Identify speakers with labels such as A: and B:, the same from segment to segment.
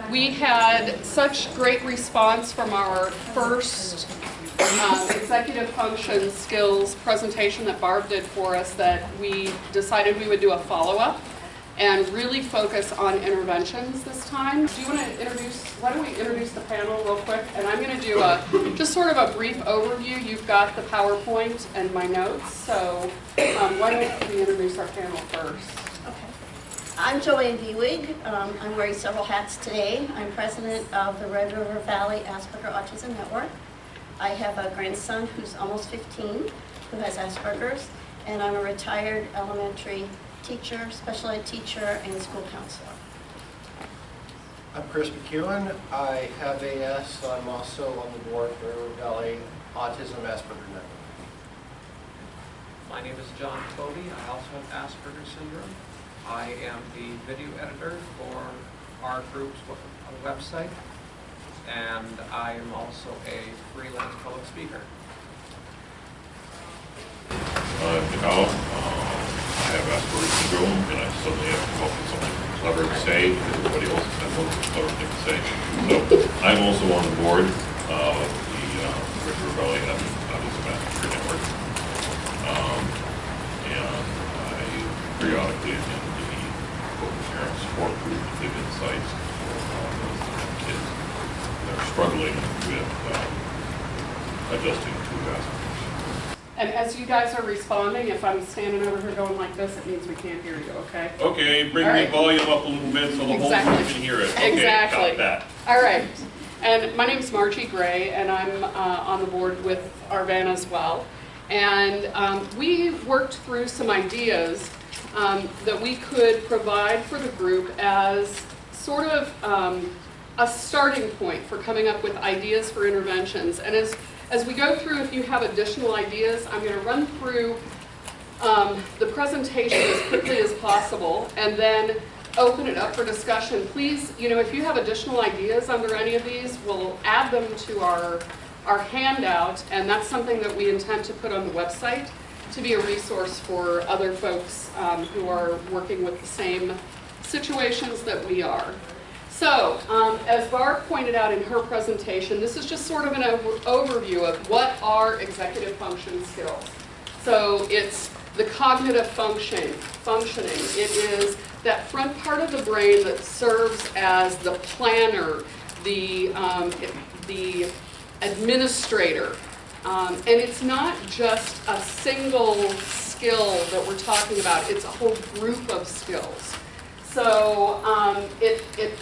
A: We had such great response from our first executive function skills presentation that Barb did for us that we decided we would do a follow-up and really focus on interventions this time. Do you want to why don't we introduce the panel real quick? And I'm going to do just sort of a brief overview. You've got the PowerPoint and my notes, so why don't we introduce our panel first?
B: I'm Joanne Viewig. I'm wearing several hats today. I'm president of the Red River Valley Asperger Autism Network. I have a grandson who's almost 15 who has Asperger's, and I'm a retired elementary teacher, special ed teacher, and school counselor.
C: I'm Chris McEwen. I have AS, so I'm also on the board for River Valley Autism Asperger Network.
D: My name is John Cody. I also have Asperger syndrome. I am the video editor for our group's website, and I am also a freelance public speaker.
E: I'm Nicole. I have Asperger syndrome, and I suddenly have to come up with something clever to say because everybody else has one clever thing to say. So I'm also on the board of the River Valley Autism Asperger Network, and I periodically attend parent support group to give insights for those kids that are struggling with adjusting to Asperger's.
A: And as you guys are responding, if I'm standing over here going like this, it means we can't hear you, okay?
E: Okay, bring the volume up a little bit so the whole group can hear it. Okay,
A: exactly.
E: got that.
A: All right. And my name's Margie Gray, and I'm on the board with RRVAN as well. And we worked through some ideas that we could provide for the group as sort of a starting point for coming up with ideas for interventions. And as we go through, if you have additional ideas, I'm going to run through the presentation as quickly as possible and then open it up for discussion. Please, if you have additional ideas under any of these, we'll add them to our handout, and that's something that we intend to put on the website to be a resource for other folks who are working with the same situations that we are. So, as Barb pointed out in her presentation, this is just sort of an overview of what are executive function skills. So it's the cognitive functioning. It is that front part of the brain that serves as the planner, the administrator. And it's not just a single skill that we're talking about, it's a whole group of skills. So it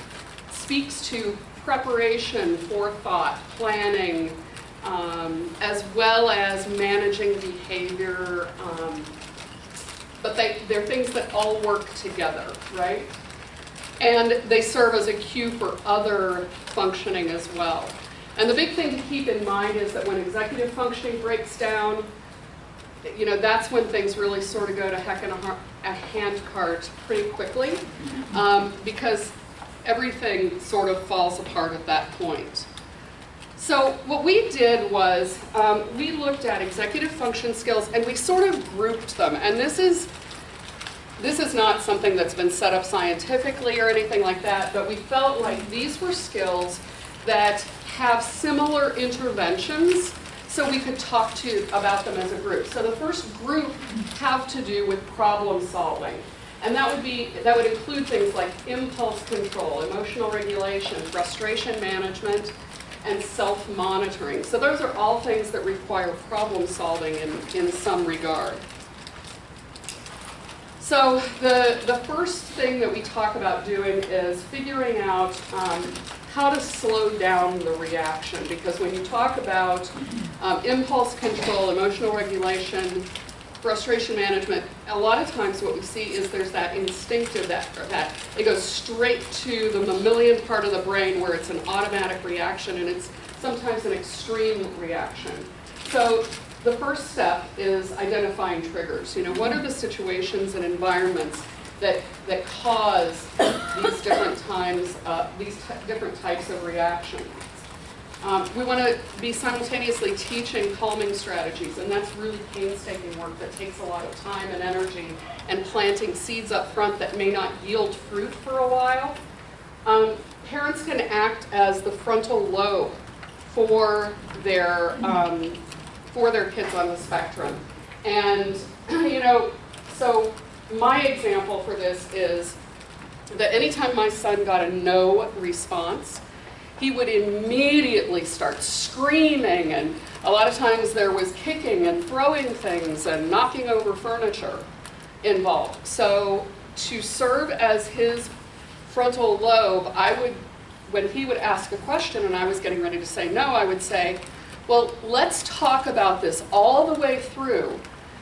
A: speaks to preparation, forethought, planning, as well as managing behavior, but they're things that all work together, right? And they serve as a cue for other functioning as well. And the big thing to keep in mind is that when executive functioning breaks down, that's when things really sort of go to heck in a handcart pretty quickly, because everything sort of falls apart at that point. So what we did was we looked at executive function skills and we sort of grouped them. And this is not something that's been set up scientifically or anything like that, but we felt like these were skills that have similar interventions, so we could talk about them as a group. So the first group have to do with problem solving, and that would include things like impulse control, emotional regulation, frustration management, and self-monitoring. So those are all things that require problem solving in some regard. So the first thing that we talk about doing is figuring out how to slow down the reaction, because when you talk about impulse control, emotional regulation, frustration management, a lot of times what we see is there's that instinctive, that it goes straight to the mammalian part of the brain where it's an automatic reaction, and it's sometimes an extreme reaction. So the first step is identifying triggers. What are the situations and environments that cause these different different types of reactions. We want to be simultaneously teaching calming strategies, and that's really painstaking work that takes a lot of time and energy, and planting seeds up front that may not yield fruit for a while. parents can act as the frontal lobe for their kids on the spectrum. And, you know, so my example for this is that anytime my son got a no response, he would immediately start screaming, and a lot of times there was kicking and throwing things and knocking over furniture involved. So to serve as his frontal lobe, when he would ask a question and I was getting ready to say no, I would say, well, let's talk about this all the way through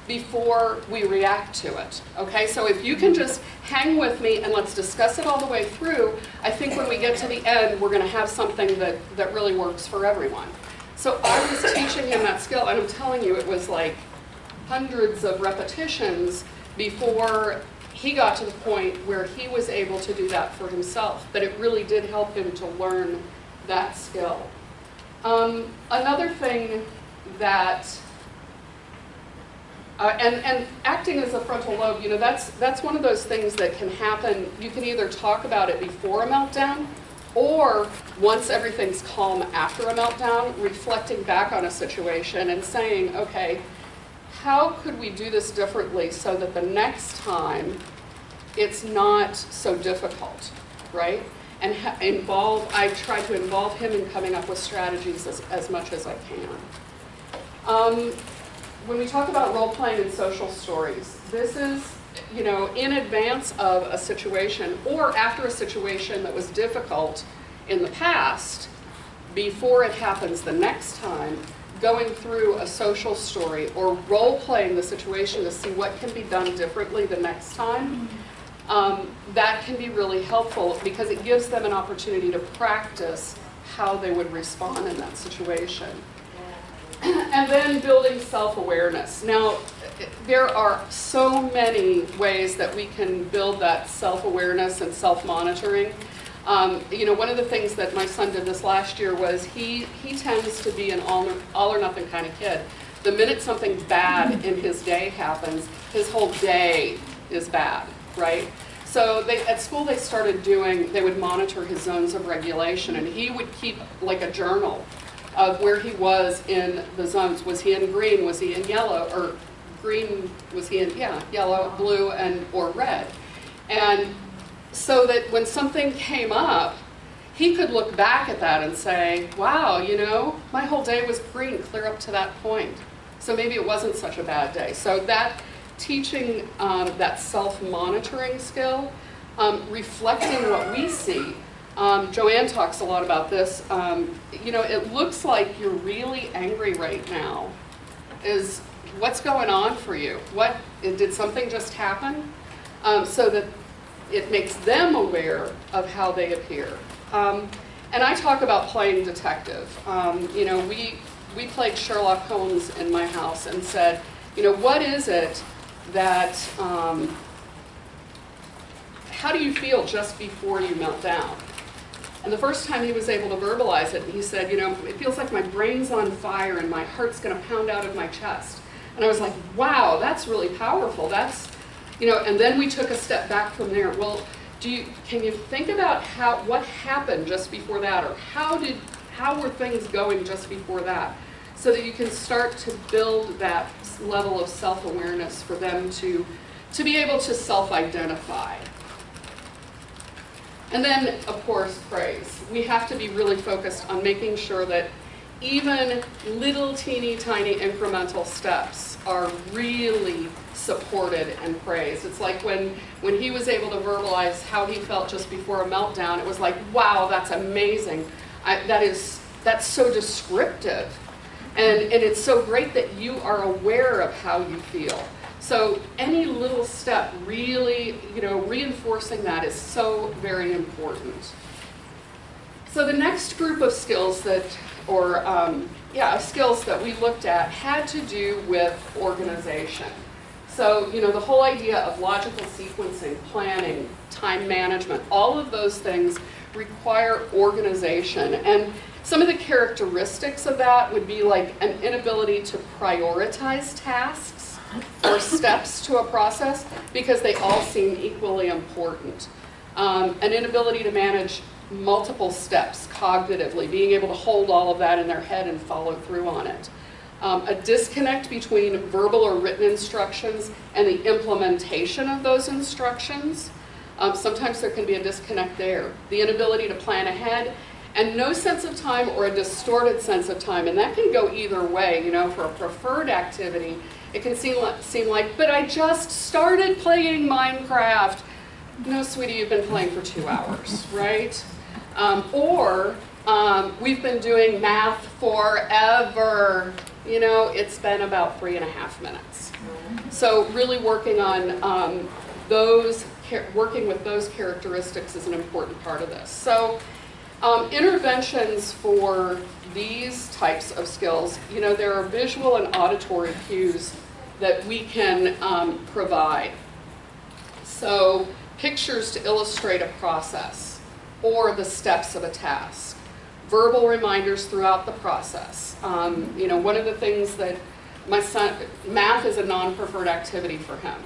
A: before we react to it, okay? So if you can just hang with me and let's discuss it all the way through, I think when we get to the end, we're gonna have something that really works for everyone. So I was teaching him that skill, and I'm telling you, it was like hundreds of repetitions before he got to the point where he was able to do that for himself, but it really did help him to learn that skill. Another thing that and acting as a frontal lobe, you know, that's one of those things that can happen. You can either talk about it before a meltdown, or once everything's calm after a meltdown, reflecting back on a situation and saying, okay, how could we do this differently so that the next time it's not so difficult, right? And I try to involve him in coming up with strategies as much as I can. When we talk about role-playing and social stories, this is, you know, in advance of a situation or after a situation that was difficult in the past, before it happens the next time, going through a social story or role-playing the situation to see what can be done differently the next time, that can be really helpful because it gives them an opportunity to practice how they would respond in that situation. And then building self-awareness. Now, there are so many ways that we can build that self-awareness and self-monitoring. You know, one of the things that my son did this last year was he tends to be an all or nothing kind of kid. The minute something bad in his day happens, his whole day is bad, right? So at school they started they would monitor his zones of regulation, and he would keep like a journal of where he was in the zones. Was he in green? Was he in yellow? Or green, was he in, yellow, blue, or red? And so that when something came up, he could look back at that and say, wow, you know, my whole day was green clear up to that point. So maybe it wasn't such a bad day. So that teaching that self-monitoring skill, reflecting what we see. Joanne talks a lot about this. You know, it looks like you're really angry right now. What's going on for you? Did something just happen? So that it makes them aware of how they appear. And I talk about playing detective. You know, we played Sherlock Holmes in my house and said, you know, what is it that, how do you feel just before you melt down? And the first time he was able to verbalize it, he said, you know, it feels like my brain's on fire and my heart's going to pound out of my chest. And I was like, wow, that's really powerful. That's, you know, and then we took a step back from there. Well, can you think about what happened just before that, or how were things going just before that, so that you can start to build that level of self-awareness for them to be able to self-identify. And then, of course, praise. We have to be really focused on making sure that even little teeny tiny incremental steps are really supported and praised. It's like when he was able to verbalize how he felt just before a meltdown, it was like, wow, that's amazing. That's so descriptive. And it's so great that you are aware of how you feel. So any little step really, you know, reinforcing that is so very important. So the next group of skills skills that we looked at had to do with organization. So, you know, the whole idea of logical sequencing, planning, time management, all of those things require organization. And some of the characteristics of that would be like an inability to prioritize tasks or steps to a process because they all seem equally important. an inability to manage multiple steps cognitively, being able to hold all of that in their head and follow through on it. A disconnect between verbal or written instructions and the implementation of those instructions. Sometimes there can be a disconnect there. The inability to plan ahead, and no sense of time or a distorted sense of time. And that can go either way. You know, for a preferred activity, it can seem like, but I just started playing Minecraft. No, sweetie, you've been playing for 2 hours, right? We've been doing math forever. You know, it's been about 3.5 minutes. So really working on working with those characteristics is an important part of this. So interventions for these types of skills, you know, there are visual and auditory cues that we can provide. So pictures to illustrate a process or the steps of a task. Verbal reminders throughout the process. You know, one of the things that my son, math is a non-preferred activity for him.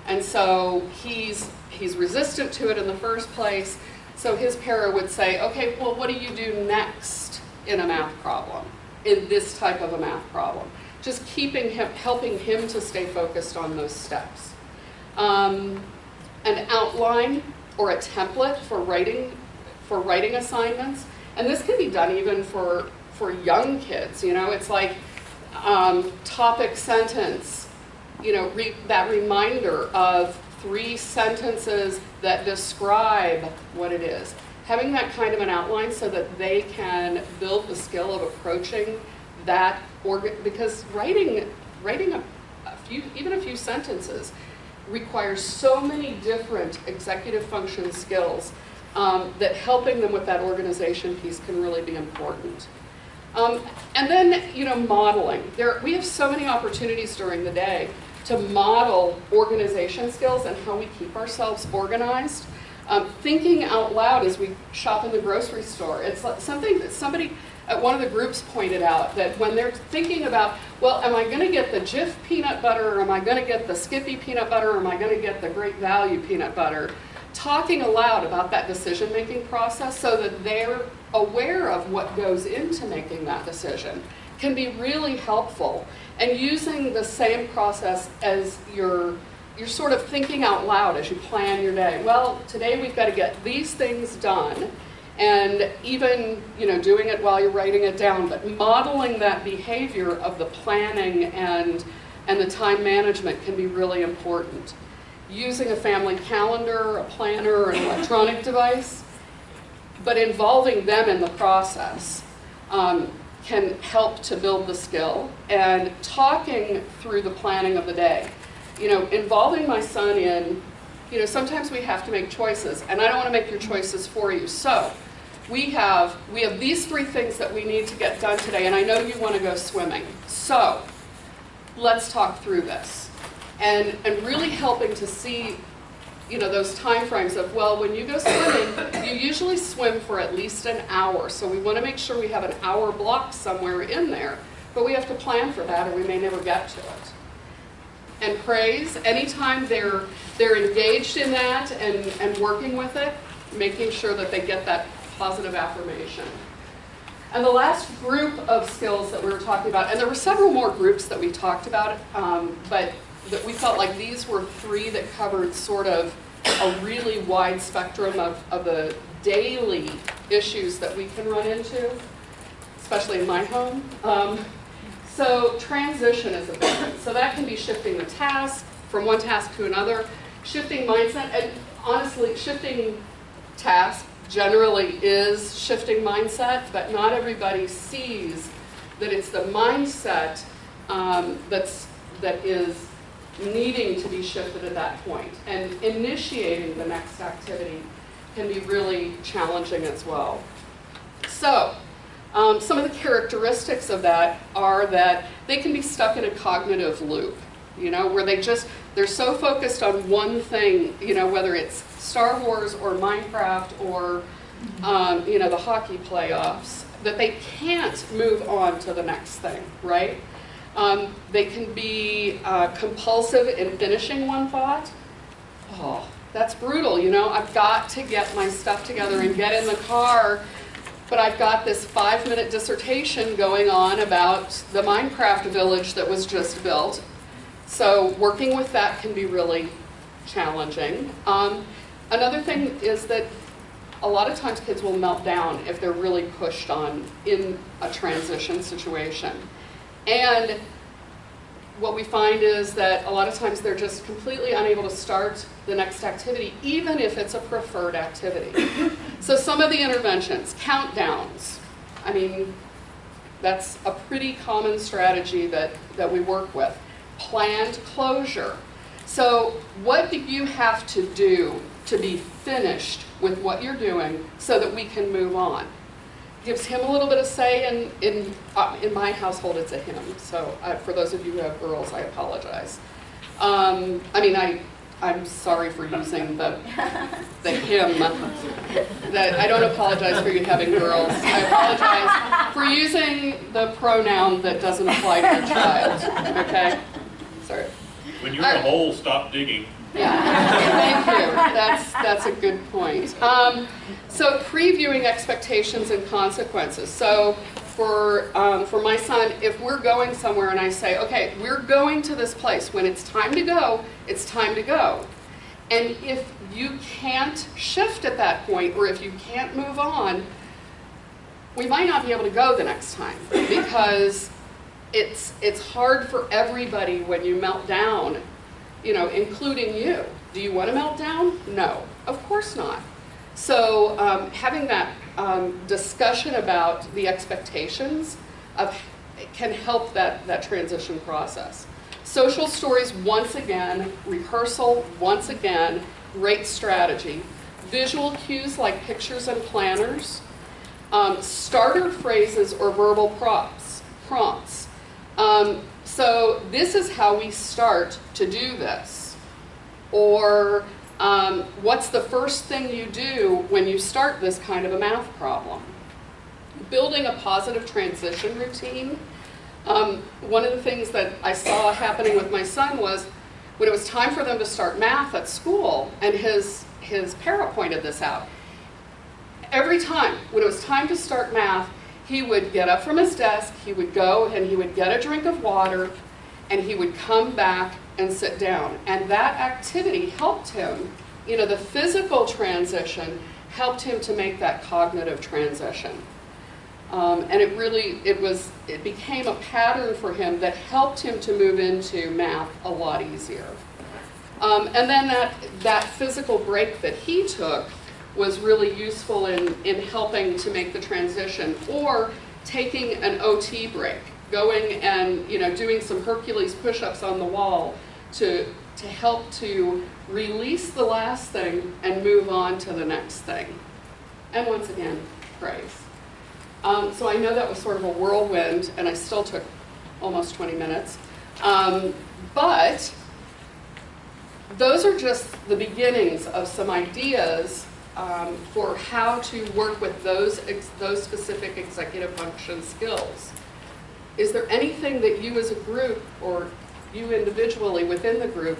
A: And so he's resistant to it in the first place. So his para would say, okay, well, what do you do next in a math problem, in this type of a math problem? Just helping him to stay focused on those steps. An outline or a template for writing assignments. And this can be done even for young kids. You know, it's like topic sentence, you know, that reminder of 3 sentences that describe what it is. Having that kind of an outline so that they can build the skill of approaching that, because writing even a few sentences requires so many different executive function skills that helping them with that organization piece can really be important. And then, you know, modeling. We have so many opportunities during the day to model organization skills and how we keep ourselves organized. Thinking out loud as we shop in the grocery store. It's something that somebody at one of the groups pointed out, that when they're thinking about, well, am I going to get the Jif peanut butter, or am I going to get the Skippy peanut butter, or am I going to get the Great Value peanut butter? Talking aloud about that decision-making process so that they're aware of what goes into making that decision can be really helpful. And using the same process as you're sort of thinking out loud as you plan your day. Well, today we've got to get these things done, and even, you know, doing it while you're writing it down, but modeling that behavior of the planning and the time management can be really important. Using a family calendar, a planner, or an electronic device, but involving them in the process can help to build the skill. And talking through the planning of the day. You know, involving my son in, you know, sometimes we have to make choices, and I don't want to make your choices for you. So we have these 3 things that we need to get done today, and I know you want to go swimming. So let's talk through this. And really helping to see, you know, those time frames of, well, when you go swimming, you usually swim for at least an hour. So we want to make sure we have an hour block somewhere in there, but we have to plan for that or we may never get to it. And praise, anytime they're engaged in that and working with it, making sure that they get that positive affirmation. And the last group of skills that we were talking about, and there were several more groups that we talked about, but that we felt like these were 3 that covered sort of a really wide spectrum of the daily issues that we can run into, especially in my home. So transition is a big one. So that can be shifting the task from one task to another, shifting mindset, and honestly, shifting task generally is shifting mindset, but not everybody sees that it's the mindset that is needing to be shifted at that point. And initiating the next activity can be really challenging as well. So some of the characteristics of that are that they can be stuck in a cognitive loop, you know, where they're so focused on one thing, you know, whether it's Star Wars or Minecraft or, you know, the hockey playoffs, that they can't move on to the next thing, right? They can be compulsive in finishing one thought. Oh, That's brutal, you know? I've got to get my stuff together and get in the car, but I've got this 5-minute dissertation going on about the Minecraft village that was just built. So working with that can be really challenging. Another thing is that a lot of times kids will melt down if they're really pushed on in a transition situation. And what we find is that a lot of times they're just completely unable to start the next activity, even if it's a preferred activity. So some of the interventions, countdowns. I mean, that's a pretty common strategy that we work with. Planned closure. So what do you have to do to be finished with what you're doing so that we can move on? Gives him a little bit of say. In my household, it's a him. So for those of you who have girls, I apologize. I'm sorry for using the him. That I don't apologize for you having girls. I apologize for using the pronoun that doesn't apply to your child. Okay? Sorry.
E: When you're in a hole, stop digging.
A: Yeah, thank you. That's a good point. So previewing expectations and consequences. So for my son, if we're going somewhere and I say, okay, we're going to this place, when it's time to go, it's time to go. And if you can't shift at that point, or if you can't move on, we might not be able to go the next time, because it's hard for everybody when you melt down, you know, including you. Do you want to melt down? No, of course not. So having that discussion about the expectations can help that transition process. Social stories, once again, rehearsal, once again, great strategy. Visual cues like pictures and planners. Starter phrases or verbal prompts. So this is how we start to do this. Or what's the first thing you do when you start this kind of a math problem? Building a positive transition routine. One of the things that I saw happening with my son was when it was time for them to start math at school, and his para pointed this out. Every time when it was time to start math, he would get up from his desk, he would go and he would get a drink of water, and he would come back and sit down. And that activity helped him, you know, the physical transition helped him to make that cognitive transition. And it became a pattern for him that helped him to move into math a lot easier. And then that physical break that he took was really useful in helping to make the transition, or taking an OT break, going and, you know, doing some Hercules push-ups on the wall to help to release the last thing and move on to the next thing. And once again, praise. So I know that was sort of a whirlwind, and I still took almost 20 minutes. But those are just the beginnings of some ideas for how to work with those specific executive function skills. Is there anything that you as a group, or you individually within the group,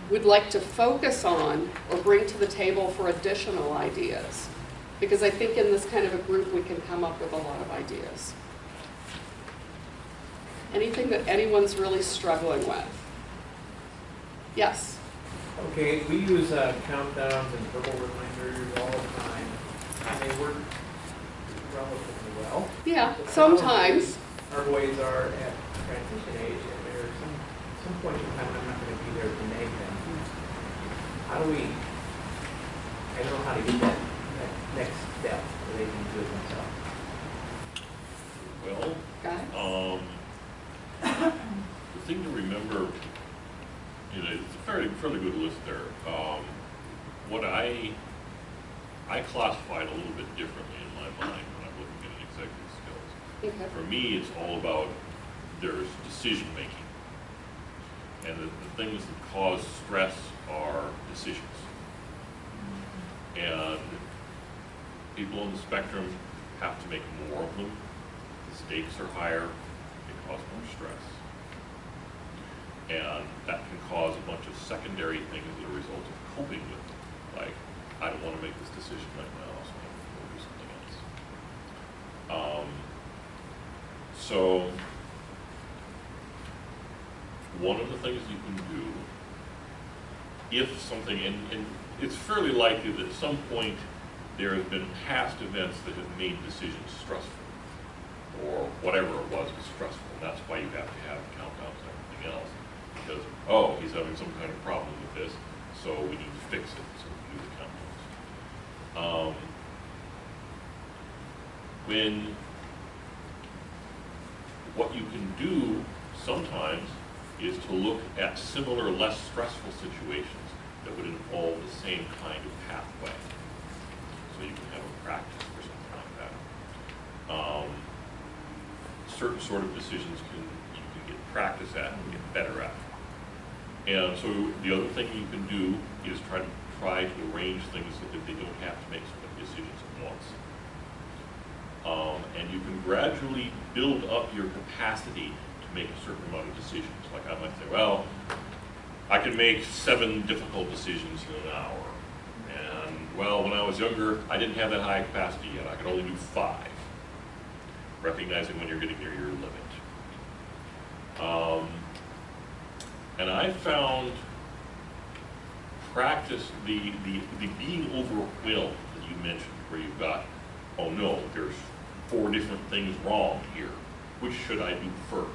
A: would like to focus on or bring to the table for additional ideas? Because I think in this kind of a group we can come up with a lot of ideas. Anything that anyone's really struggling with? Yes?
F: Okay, we use countdowns and verbal reminders all the time, and they work relatively well.
A: Yeah, sometimes.
F: Our boys are at transition age, and there's some point in time I'm not going to be there to make them. How do we, I don't know how to get that next step where they can do it themselves.
E: Well,
A: Got it?
E: the thing to remember, you know, it's a fairly good list there. What I classified a little bit differently in my mind when I'm looking at executive skills.
A: Okay.
E: For me, it's all about there's decision making, and the things that cause stress are decisions. And people on the spectrum have to make more of them. The stakes are higher. They cause more stress. And that can cause a bunch of secondary things as a result of coping with them. Like, I don't want to make this decision right now, so I'm going to do something else. So, one of the things you can do, if something, and it's fairly likely that at some point there have been past events that have made decisions stressful, or whatever it was stressful. That's why you have to have countdowns and everything else. Because, oh, he's having some kind of problem with this, so we need to fix it, so we do the countdowns. What you can do sometimes is to look at similar, less stressful situations that would involve the same kind of pathway. So you can have a practice for something like that. Certain sort of decisions you can get practice at and get better at. And so the other thing you can do is try to arrange things so that they don't have to make so many decisions at once. And you can gradually build up your capacity to make a certain amount of decisions. Like I might say, well, I can make 7 difficult decisions in an hour. And well, when I was younger, I didn't have that high capacity yet. I could only do 5. Recognizing when you're getting near your limit. And I found practice, the being overwhelmed that you mentioned, where you've got, oh no, there's 4 different things wrong here. Which should I do first?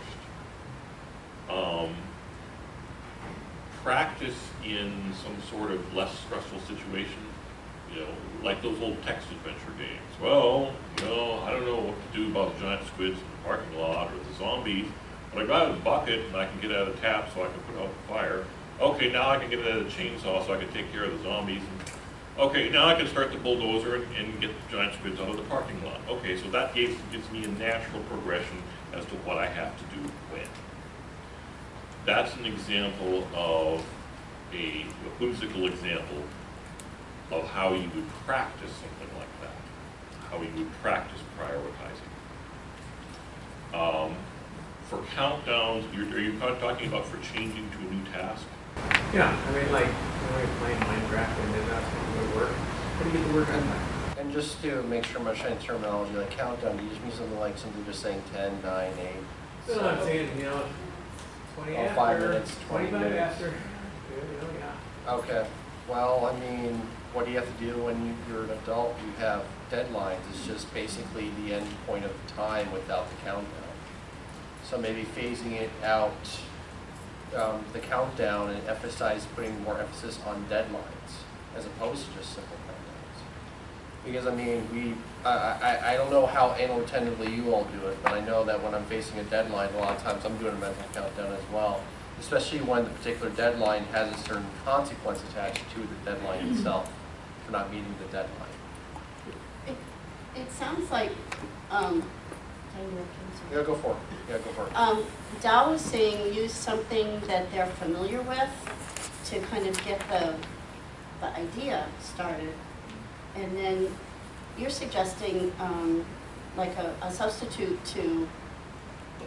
E: Practice in some sort of less stressful situation, you know, like those old text adventure games. Well, you know, I don't know what to do about the giant squids in the parking lot or the zombies, but I got a bucket and I can get out of the tap so I can put out the fire. Okay, now I can get out of the chainsaw so I can take care of the zombies. Okay, now I can start the bulldozer and get the giant squids out of the parking lot. Okay, so that gives me a natural progression as to what I have to do when. That's an example of a whimsical example of how you would practice something like that, how you would practice prioritizing. For countdowns, are you talking about for changing to a new task?
F: Yeah, I mean, like, when we're playing Minecraft and then that's when we work, how do you get the work on that?
C: And just to make sure I'm understanding terminology, like countdown, you just mean something like simply just saying 10, 9, 8.
F: So I'm saying, you know, 20
C: Oh,
F: after,
C: 5 minutes, 20
F: 25
C: minutes.
F: after, you know, yeah.
C: Okay. Well, I mean, what do you have to do when you're an adult? You have deadlines. It's just basically the end point of time without the countdown. So maybe phasing it out, the countdown, and putting more emphasis on deadlines as opposed to just simple countdowns. Because I mean, I don't know how inattentively you all do it, but I know that when I'm facing a deadline, a lot of times I'm doing a mental countdown as well. Especially when the particular deadline has a certain consequence attached to the deadline itself for not meeting the deadline.
B: It sounds like,
C: Yeah, go for it. Yeah, go for it.
B: Dow was saying use something that they're familiar with to kind of get the idea started. And then you're suggesting like a substitute to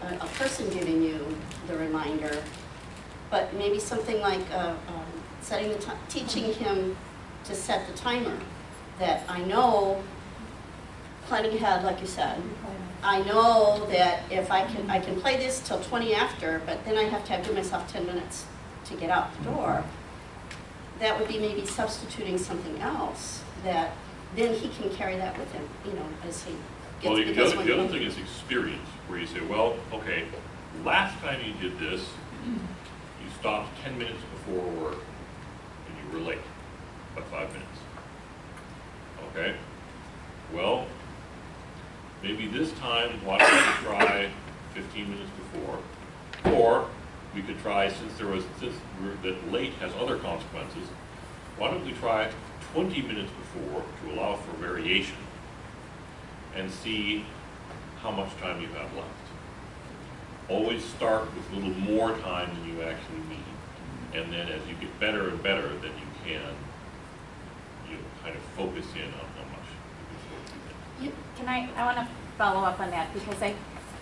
B: a person giving you the reminder, but maybe something like setting teaching him to set the timer. That I know, planning ahead, like you said. I know that if I can play this till 20 after, but then I have to give myself 10 minutes to get out the door. That would be maybe substituting something else that then he can carry that with him, you know, as he gets.
E: Well, the other thing is experience, where you say, well, okay, last time you did this, you stopped 10 minutes before work and you were late by 5 minutes. Okay? Well, maybe this time, why don't we try 15 minutes before? Or we could try, since that late has other consequences, why don't we try 20 minutes before to allow for variation and see how much time you have left. Always start with a little more time than you actually need. And then as you get better and better, then you can kind of focus in on how much you can afford to do.
G: I want to follow up on that because I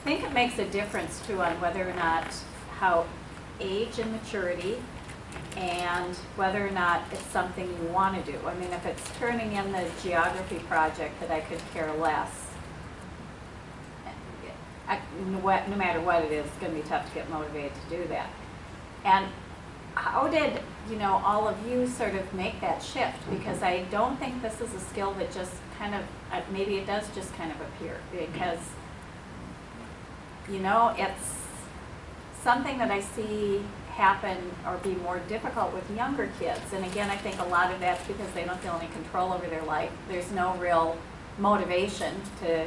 G: think it makes a difference too on whether or not how age and maturity and whether or not it's something you want to do. I mean, if it's turning in the geography project that I could care less, no matter what it is, it's going to be tough to get motivated to do that. And how did, all of you sort of make that shift? Because I don't think this is a skill that just kind of, maybe it does just kind of appear, because, it's something that I see happen or be more difficult with younger kids. And again, I think a lot of that's because they don't feel any control over their life. There's no real motivation to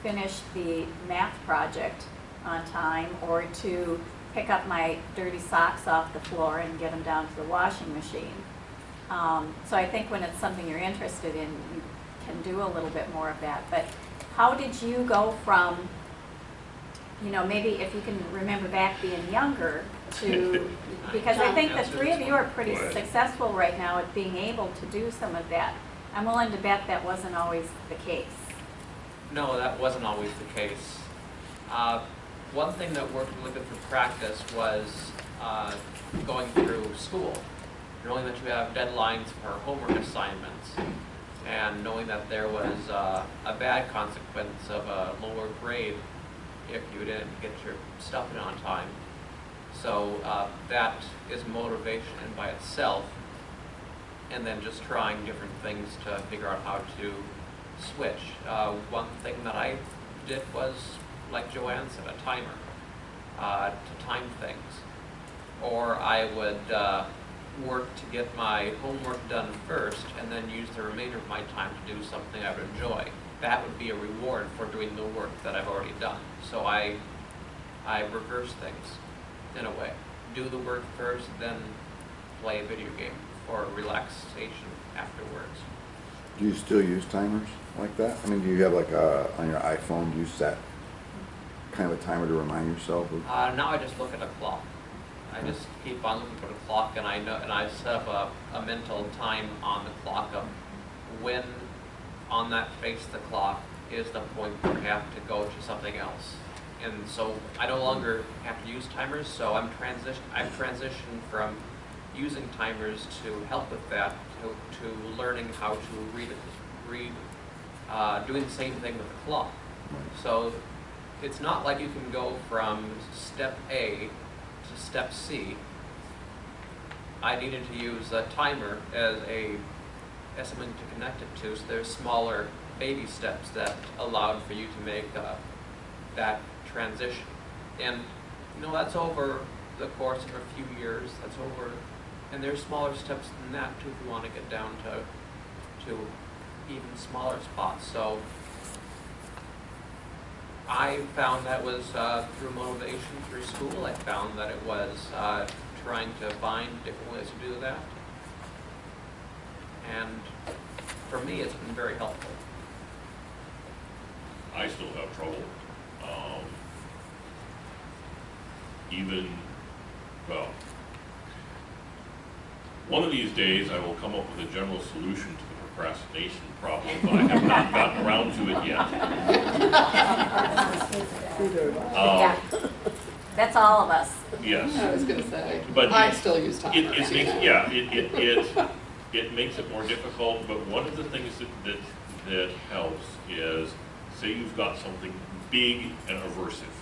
G: finish the math project on time or to pick up my dirty socks off the floor and get them down to the washing machine. So I think when it's something you're interested in, you can do a little bit more of that. But how did you go from, maybe if you can remember back being younger to, because I think the three of you are pretty successful right now at being able to do some of that. I'm willing to bet that wasn't always the case.
D: No, that wasn't always the case. One thing that worked really good for practice was going through school, knowing that you have deadlines for homework assignments, and knowing that there was a bad consequence of a lower grade if you didn't get your stuff in on time. So that is motivation in by itself, and then just trying different things to figure out how to switch. One thing that I did was, like Joanne said, a timer to time things. Or I would work to get my homework done first and then use the remainder of my time to do something I would enjoy. That would be a reward for doing the work that I've already done. So I reverse things in a way. Do the work first, then play a video game for relaxation afterwards.
H: Do you still use timers like that? I mean, do you have like on your iPhone, do you set kind of a timer to remind yourself of?
D: Now I just look at a clock. I just keep on looking at a clock, and I know, and I set up a mental time on the clock of when on that face of the clock is the point where I have to go to something else. And so I no longer have to use timers, so I've transitioned from using timers to help with that to learning how to read doing the same thing with the clock. So it's not like you can go from step A to step C. I needed to use a timer as something to connect it to, so there's smaller baby steps that allowed for you to make that transition. And that's over the course of a few years. That's over, and there's smaller steps than that too if you want to get down to even smaller spots. So I found that was through motivation through school. I found that it was trying to find different ways to do that. And for me, it's been very helpful.
E: I still have trouble. One of these days I will come up with a general solution to the procrastination problem, but I have not gotten around to it yet.
G: Yeah, that's all of us.
E: Yes.
A: I was going to say,
E: But
A: I still use timers.
E: It makes it more difficult, but one of the things that helps is, say you've got something big and aversive.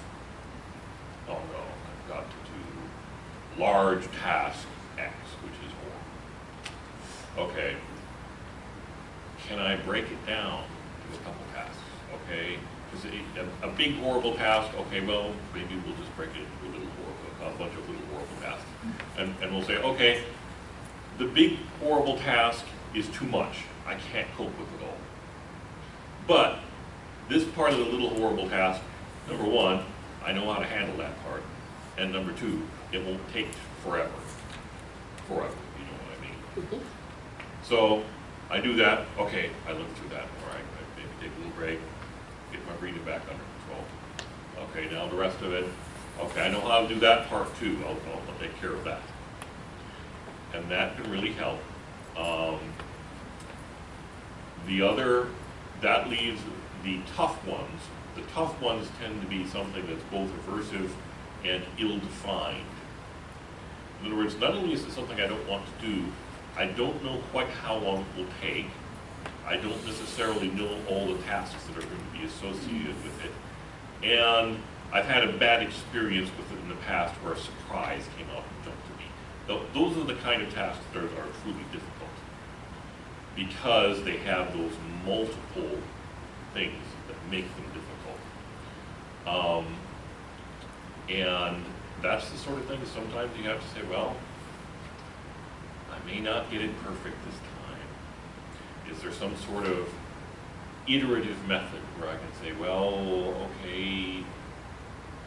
E: Oh no, I've got to do large task X, which is horrible. Okay, can I break it down to a couple tasks? Okay, because a big horrible task, okay, well, maybe we'll just break it into a bunch of little horrible tasks. And we'll say, okay, the big horrible task is too much. I can't cope with it all. But this part of the little horrible task, number one, I know how to handle that part. And number two, it won't take forever. Forever, you know what I mean? So I do that, okay, I look through that, all right, maybe take a little break, get my breathing back under control. Okay, now the rest of it, okay, I know how to do that part too, I'll take care of that. And that can really help. That leaves the tough ones. The tough ones tend to be something that's both aversive and ill-defined. In other words, not only is it something I don't want to do, I don't know quite how long it will take. I don't necessarily know all the tasks that are going to be associated with it. And I've had a bad experience with it in the past where a surprise came out and jumped to me. Those are the kind of tasks that are truly difficult because they have those multiple things that make them difficult. And that's the sort of thing that sometimes you have to say, well, I may not get it perfect this time. Is there some sort of iterative method where I can say, well, okay,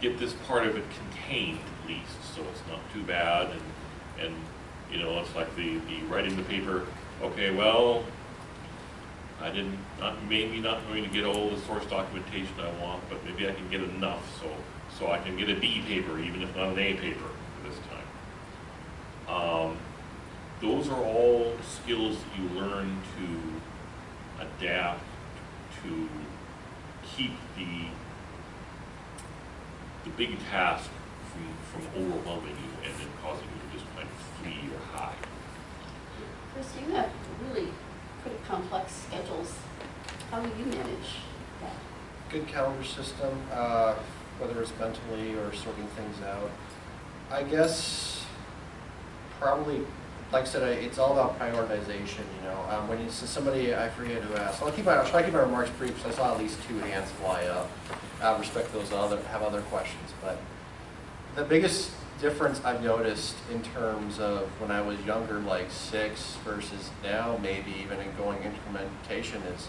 E: get this part of it contained at least, so it's not too bad, and you know, it's like the writing the paper, okay, well, maybe not going to get all the source documentation I want, but maybe I can get enough, so I can get a B paper, even if not an A paper this time. Those are all skills that you learn to adapt, to keep the big task from overwhelming you and then causing you to just kind of flee or hide.
B: Chris, you have really pretty complex schedules. How do you manage that?
C: Good calendar system, whether it's mentally or sorting things out. I guess probably, like I said, it's all about prioritization. You know, when it's somebody, I forget who asked. I'll try to keep my remarks brief because I saw at least 2 hands fly up. I'll respect those have other questions, but the biggest difference I've noticed in terms of when I was younger, like 6 versus now, maybe even in going implementation, is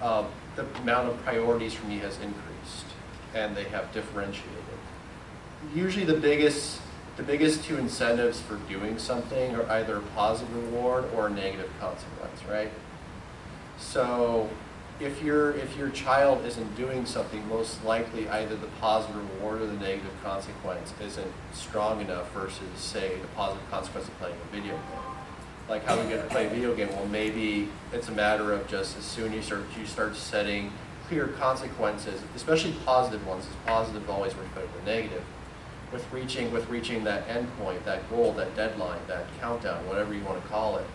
C: the amount of priorities for me has increased, and they have differentiated. Usually the biggest 2 incentives for doing something are either a positive reward or a negative consequence, right? So if your child isn't doing something, most likely either the positive reward or the negative consequence isn't strong enough versus, say, the positive consequence of playing a video game. Like how we get to play a video game, well, maybe it's a matter of just as soon as you start setting clear consequences, especially positive ones, because positive always works better than negative. With reaching that endpoint, that goal, that deadline, that countdown, whatever you want to call it,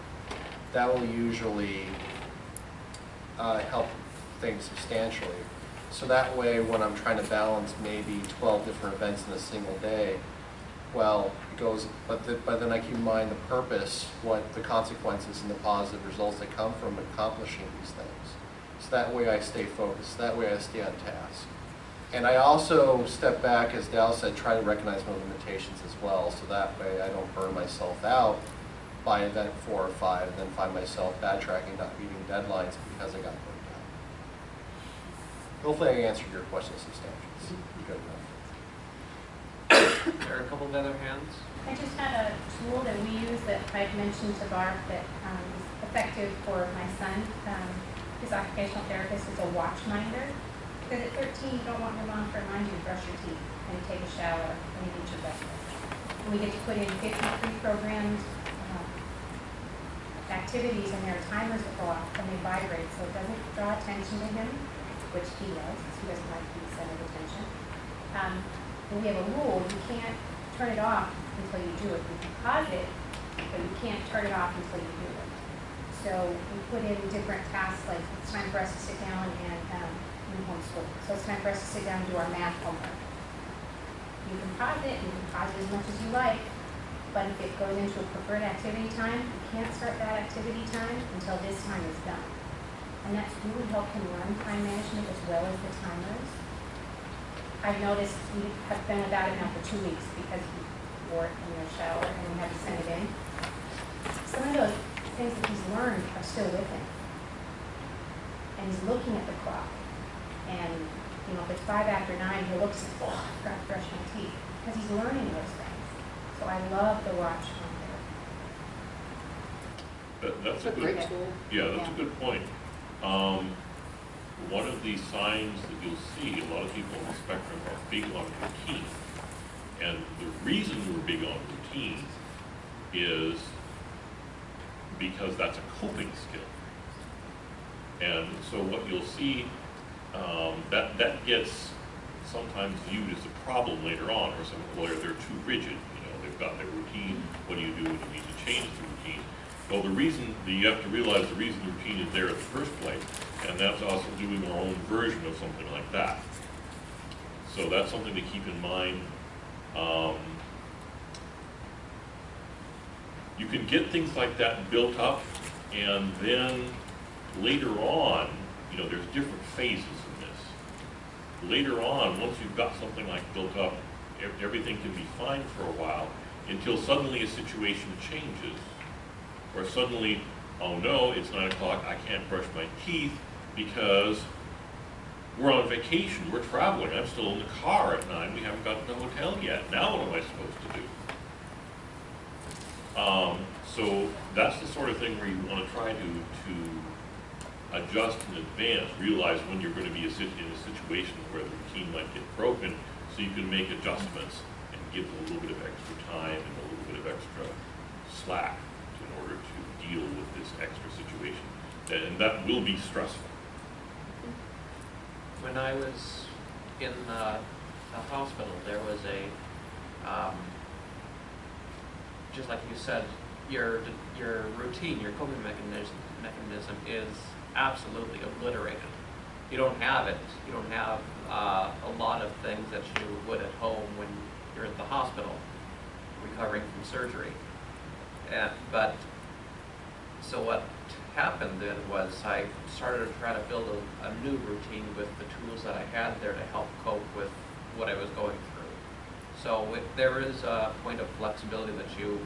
C: that will usually help things substantially. So that way, when I'm trying to balance maybe 12 different events in a single day, well, it goes, but then I keep in mind the purpose, what the consequences and the positive results that come from accomplishing these things. So that way I stay focused, that way I stay on task. And I also step back, as Dal said, try to recognize my limitations as well, so that way I don't burn myself out by event 4 or 5 and then find myself backtracking, not meeting deadlines because I got burned out. Hopefully I answered your question substantially. Good enough.
D: There are a couple of other hands.
I: I just had a tool that we use that I've mentioned to Barb that is effective for my son. His occupational therapist is a watch minder. Because at 13, you don't want your mom to remind you to brush your teeth and take a shower and you eat your breakfast. And we get to put in 50 pre-programmed activities, and there are timers that go off and they vibrate, so it doesn't draw attention to him, which he loves, because he doesn't like to be the center of attention. And we have a rule: you can't turn it off until you do it. You can pause it, but you can't turn it off until you do it. So we put in different tasks, like it's time for us to sit down and homeschool. So it's time for us to sit down and do our math homework. You can pause it, you can pause it as much as you like, but if it goes into a preferred activity time, you can't start that activity time until this time is done. And that's really helped him learn time management as well as the timers. I've noticed we have been without it now for 2 weeks because he wore it in the shower and we had to send it in. Some of those things that he's learned are still with him. And he's looking at the clock. And, you know, if it's 5 after 9, he looks and, oh, I forgot to brush my teeth. Because he's learning those things. So I love the watch on there.
E: That's a
A: great
E: good,
A: tool.
E: yeah, that's a good point. One of the signs that you'll see, a lot of people on the spectrum are big on routine. And the reason we're big on routine is because that's a coping skill. And so what you'll see, that gets sometimes viewed as a problem later on, or some, well, they're too rigid, you know, they've got their routine. What do you do when you need to change the routine? Well, the reason, you have to realize the reason the routine is there in the first place, and that's also doing our own version of something like that. So that's something to keep in mind. You can get things like that built up, and then later on, you know, there's different phases in this. Later on, once you've got something like built up, everything can be fine for a while, until suddenly a situation changes. Or suddenly, oh no, it's 9 o'clock, I can't brush my teeth because we're on vacation, we're traveling, I'm still in the car at 9, we haven't gotten to the hotel yet. Now what am I supposed to do? So that's the sort of thing where you want to try to adjust in advance, realize when you're going to be in a situation where the routine might get broken, so you can make adjustments and give a little bit of extra time and a little bit of extra slack in order to deal with this extra situation. And that will be stressful.
D: When I was in the hospital, there was a, just like you said, your routine, your coping mechanism is absolutely obliterated. You don't have it. You don't have a lot of things that you would at home when you're at the hospital recovering from surgery. But so what happened then was I started to try to build a new routine with the tools that I had there to help cope with what I was going through. So there is a point of flexibility that you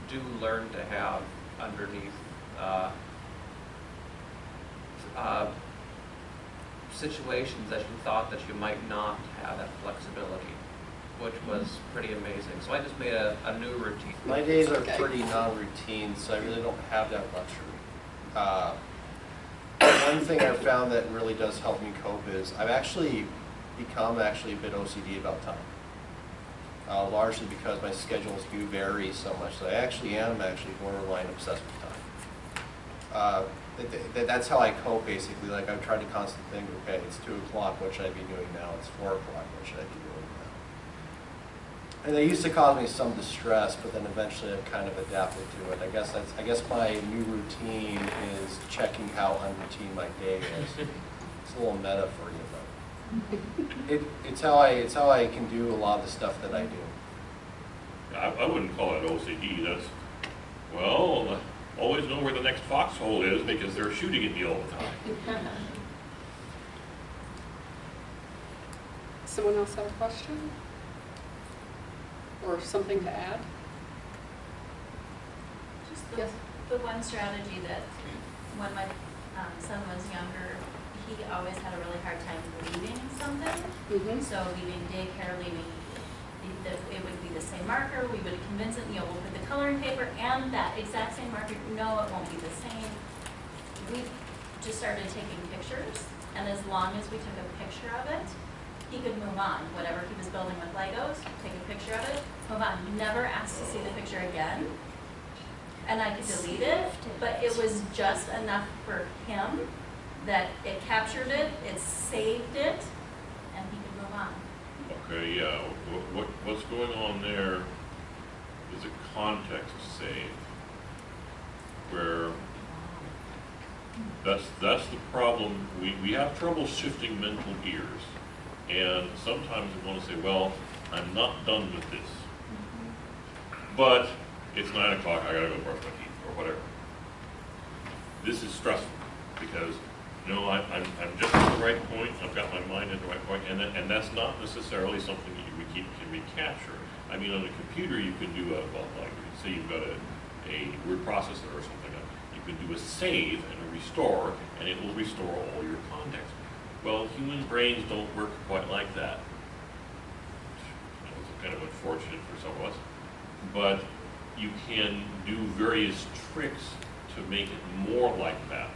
D: do learn to have underneath situations that you thought that you might not have that flexibility, which was pretty amazing. So I just made a new routine.
C: My days are pretty non-routine, so I really don't have that luxury. One thing I've found that really does help me cope is I've actually become a bit OCD about time. Largely because my schedules do vary so much that I am borderline obsessed with time. That's how I cope basically. Like I've tried to constantly think, okay, it's 2 o'clock, what should I be doing now? It's 4 o'clock, what should I be doing now? And they used to cause me some distress, but then eventually I've kind of adapted to it. I guess my new routine is checking how unroutine my day is. It's a little meta for you, but it's how I can do a lot of the stuff that I do.
E: I wouldn't call it OCD. That's, well, always know where the next foxhole is because they're shooting at me all the time.
A: Someone else have a question? Or something to add?
G: Just
A: Yes.
G: the one strategy that when my son was younger, he always had a really hard time leaving something.
A: Mm-hmm.
G: So leaving daycare, it would be the same marker. We would convince it, we'll put the coloring paper and that exact same marker. No, it won't be the same. We just started taking pictures, and as long as we took a picture of it, he could move on. Whatever he was building with Legos, take a picture of it, move on. Never asked to see the picture again. And I could delete it, but it was just enough for him that it captured it, it saved it, and he could move on.
E: Okay, yeah. What's going on there is a context save, where that's the problem. We have trouble shifting mental gears, and sometimes we want to say, well, I'm not done with this, but it's 9 o'clock, I gotta go brush my teeth, or whatever. This is stressful, because I'm just at the right point, I've got my mind at the right point, and that's not necessarily something that you can recapture. I mean, on a computer, you can do like say you've got a word processor or something, you can do a save and a restore, and it will restore all your context. Well, human brains don't work quite like that. It's kind of unfortunate for some of us, but you can do various tricks to make it more like that.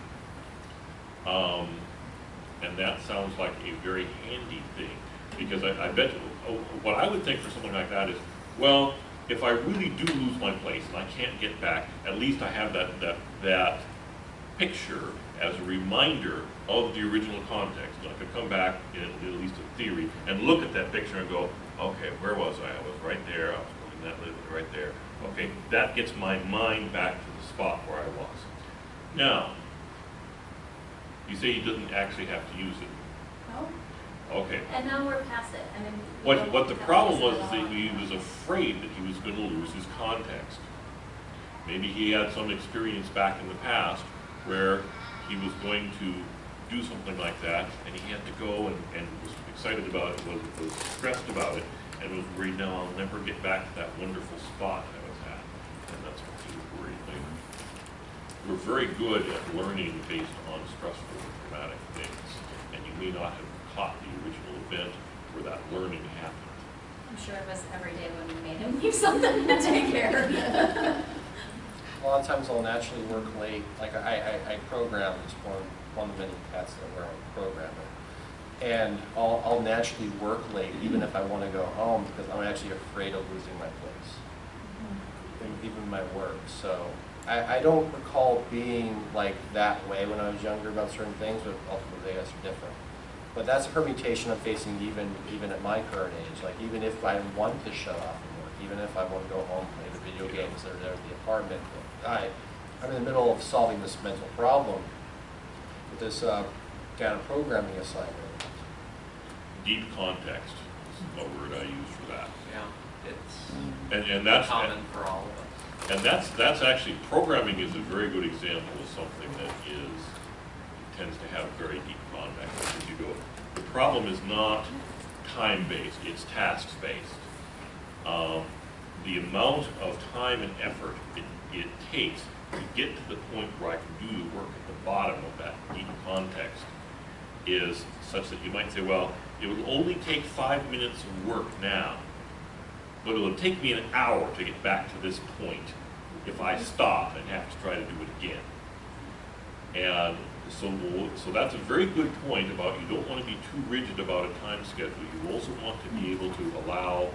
E: And that sounds like a very handy thing, because I bet what I would think for something like that is, well, if I really do lose my place and I can't get back, at least I have that picture as a reminder of the original context. And I could come back, at least in theory, and look at that picture and go, okay, where was I? I was right there, I was going that right there. Okay, that gets my mind back to the spot where I was. Now, you say he doesn't actually have to use it.
G: No?
E: Okay.
G: And now we're past it. I mean,
E: What the problem was is that he was afraid that he was going to lose his context. Maybe he had some experience back in the past where he was going to do something like that, and he had to go and was excited about it, was stressed about it, and was worried, now I'll never get back to that wonderful spot I was at. And that's what he was worried later. We're very good at learning based on stressful and traumatic things, and you may not have caught the original event where that learning happened.
G: I'm sure it was every day when we made him leave something to take care of.
C: A lot of times I'll naturally work late. Like I program, it's one of the many hats that I wear on programming. And I'll naturally work late even if I want to go home because I'm actually afraid of losing my place, even my work. So I don't recall being like that way when I was younger about certain things, but ultimately I guess are different. But that's a permutation I'm facing even at my current age. Like even if I want to shut off from work, even if I want to go home and play the video games that are there at the apartment, I'm in the middle of solving this mental problem with this kind of programming assignment.
E: Deep context is a word I use for that.
D: Yeah, it's
E: And that's
D: common for all of us.
E: and that's actually, programming is a very good example of something that tends to have very deep context. As you go, the problem is not time-based; it's tasks-based. The amount of time and effort it takes to get to the point where I can do the work at the bottom of that deep context is such that you might say, well, it will only take 5 minutes of work now, but it will take me an hour to get back to this point if I stop and have to try to do it again. And so that's a very good point about you don't want to be too rigid about a time schedule. You also want to be able to allow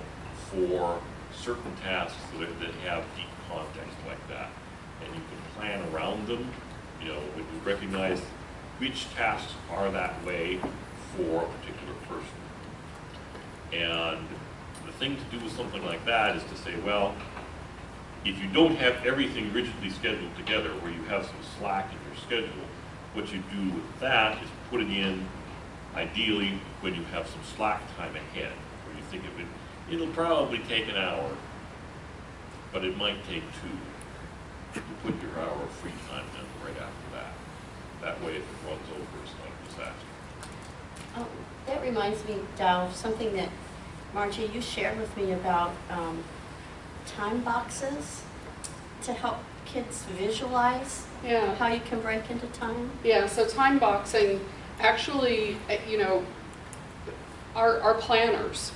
E: for certain tasks that have deep context like that. And you can plan around them, when you recognize which tasks are that way for a particular person. And the thing to do with something like that is to say, well, if you don't have everything rigidly scheduled together, where you have some slack in your schedule, what you do with that is put it in, ideally, when you have some slack time ahead, where you think of it, it'll probably take an hour, but it might take 2. You put your hour of free time in right after that. That way, if it runs over, it's not a disaster.
B: That reminds me, Dow, of something that Margie, you shared with me about time boxes to help kids visualize
A: Yeah.
B: how you can break into time.
A: Yeah, so time boxing, actually, our planners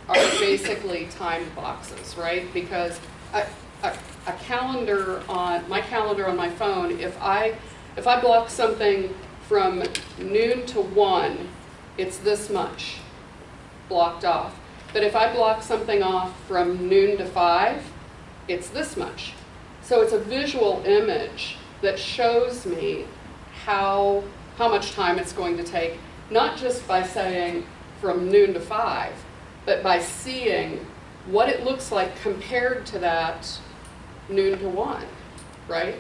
A: are basically time boxes, right? Because a calendar on my phone, if I block something from noon to 1, it's this much blocked off. But if I block something off from noon to 5, it's this much. So it's a visual image that shows me how much time it's going to take, not just by saying from noon to 5, but by seeing what it looks like compared to that noon to 1, right?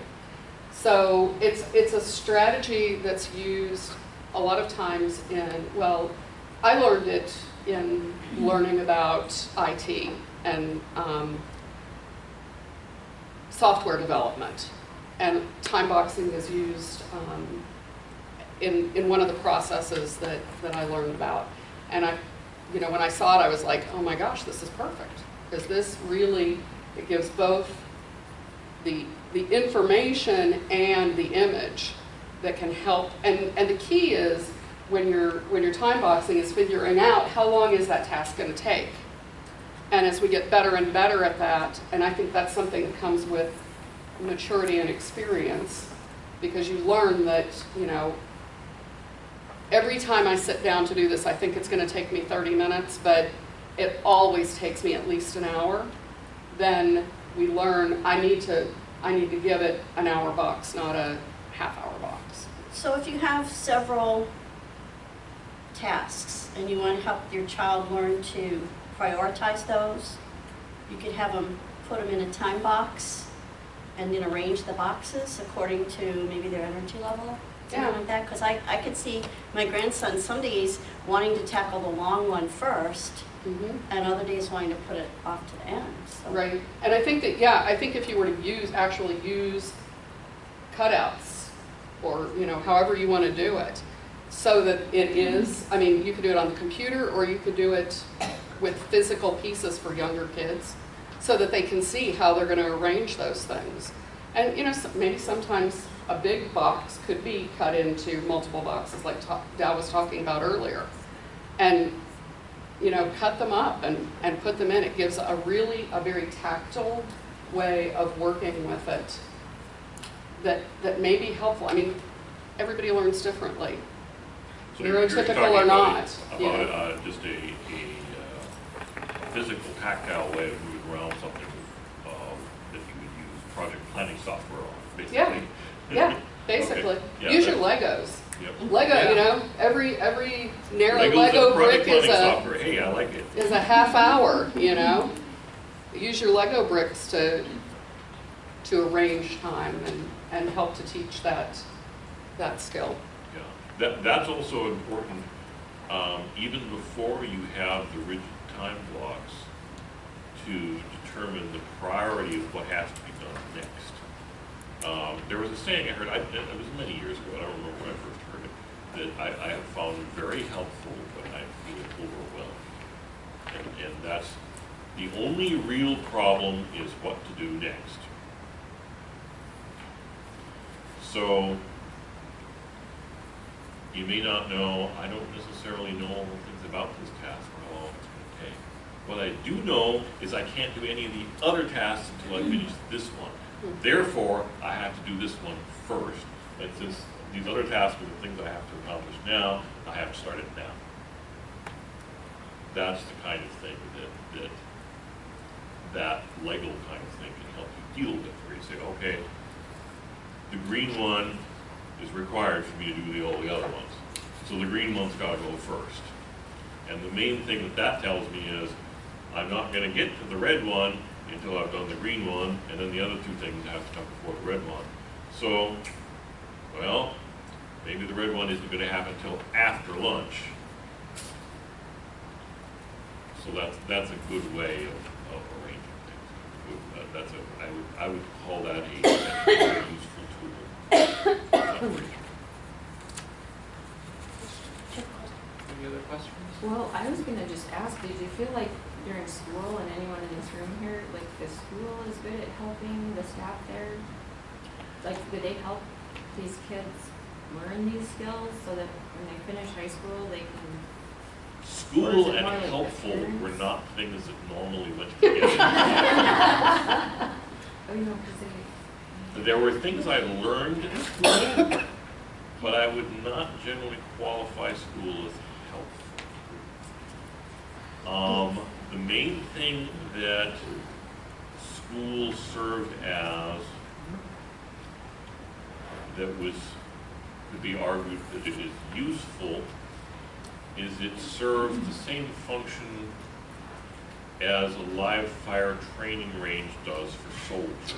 A: So it's a strategy that's used a lot of times I learned it in learning about IT and software development. And time boxing is used in one of the processes that I learned about. And when I saw it, I was like, oh my gosh, this is perfect. Because this really, it gives both the information and the image that can help. And the key is when you're time boxing is figuring out how long is that task going to take. And as we get better and better at that, and I think that's something that comes with maturity and experience, because you learn that, every time I sit down to do this, I think it's going to take me 30 minutes, but it always takes me at least an hour. Then we learn I need to give it an hour box, not a half-hour box.
B: So if you have several tasks and you want to help your child learn to prioritize those, You could have them, put them in a time box and then arrange the boxes according to maybe their energy level, something
A: Yeah.
B: like that. Because I could see my grandson some days wanting to tackle the long one first
A: Mhm.
B: and other days wanting to put it off to the end. So.
A: Right, and I think that, yeah, I think if you were to actually use cutouts, or, you know, however you want to do it, so that it is, I mean, you could do it on the computer, or you could do it with physical pieces for younger kids, so that they can see how they're going to arrange those things. And, you know, maybe sometimes a big box could be cut into multiple boxes, like Dow was talking about earlier. And, you know, cut them up and put them in. It gives a very tactile way of working with it that may be helpful. I mean, everybody learns differently.
E: So you're
A: Neurotypical
E: talking
A: or
E: about
A: not.
E: just a physical, tactile way of moving around something that you would use project planning software on, basically.
A: Yeah, basically.
E: Okay. Yeah,
A: Use your
E: that's-
A: Legos.
E: Yep.
A: Lego,
E: Yeah.
A: you know, every narrow
E: Legos
A: Lego
E: and project
A: brick is
E: planning
A: a
E: software. Hey, I like it.
A: half hour, you know. Use your Lego bricks to arrange time and help to teach that skill.
E: Yeah, that's also important, even before you have the rigid time blocks, to determine the priority of what has to be done next. There was a saying I heard, it was many years ago, I don't remember when I first heard it, that I have found very helpful when I feel overwhelmed. And that's, the only real problem is what to do next. So, you may not know, I don't necessarily know all the things about this task or how long it's going to take. What I do know is I can't do any of the other tasks until I finish this one. Therefore, I have to do this one first. And since these other tasks are the things I have to accomplish now, I have to start it now. That's the kind of thing that Lego kind of thing can help you deal with, where you say, okay, the green one is required for me to do all the other ones. So the green one's got to go first. And the main thing that tells me is I'm not going to get to the red one until I've done the green one, and then the other two things have to come before the red one. So, well, maybe the red one isn't going to happen until after lunch. So that's a good way of arranging things. I would call that a useful tool.
D: Any other questions?
J: Well, I was gonna just ask, did you feel like during school, and anyone in this room here, like the school is good at helping the staff there? Like, do they help these kids learn these skills so that when they finish high school, they can?
E: School and
J: more like
E: helpful
J: appearance?
E: were not things that normally went together.
J: Oh, you know, because
E: There were things I learned in school, but I would not generally qualify school as helpful. The main thing that school served as, could be argued that it is useful, is it serves the same function as a live fire training range does for soldiers.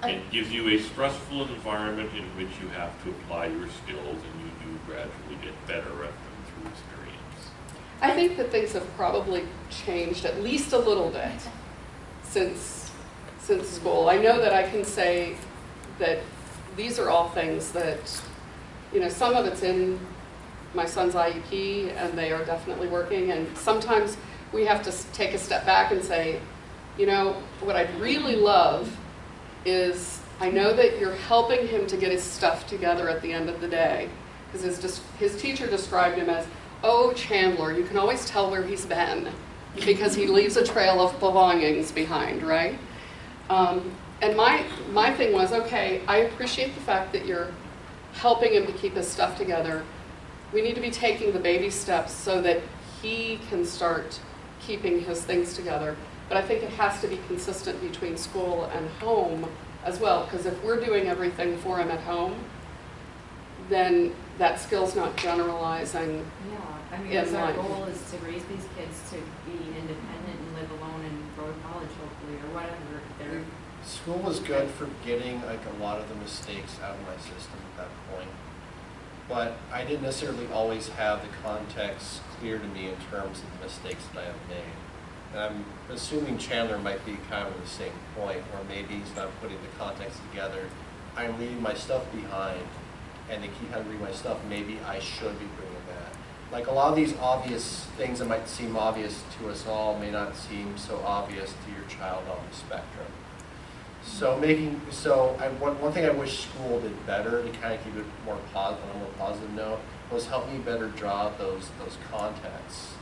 E: It gives you a stressful environment in which you have to apply your skills, and you do gradually get better at them through experience.
A: I think that things have probably changed at least a little bit since school. I know that I can say that these are all things that, you know, some of it's in my son's IEP, and they are definitely working, and sometimes we have to take a step back and say, you know, what I'd really love is, I know that you're helping him to get his stuff together at the end of the day, because his teacher described him as, oh, Chandler, you can always tell where he's been, because he leaves a trail of belongings behind, right? And my thing was, okay, I appreciate the fact that you're helping him to keep his stuff together. We need to be taking the baby steps so that he can start keeping his things together. But I think it has to be consistent between school and home as well, because if we're doing everything for him at home, then that skill's not generalizing.
J: yeah, I mean,
A: in
J: because our
A: life.
J: goal is to raise these kids to be independent and live alone and go to college hopefully, or whatever, they're,
C: School was good for getting like a lot of the mistakes out of my system at that point. But I didn't necessarily always have the context clear to me in terms of the mistakes that I have made. And I'm assuming Chandler might be kind of at the same point, or maybe he's not putting the context together. I'm leaving my stuff behind, and to keep having to read my stuff, maybe I should be bringing that. Like a lot of these obvious things that might seem obvious to us all may not seem so obvious to your child on the spectrum. So one thing I wish school did better to kind of keep it more positive, on a more positive note, was help me better draw those contexts.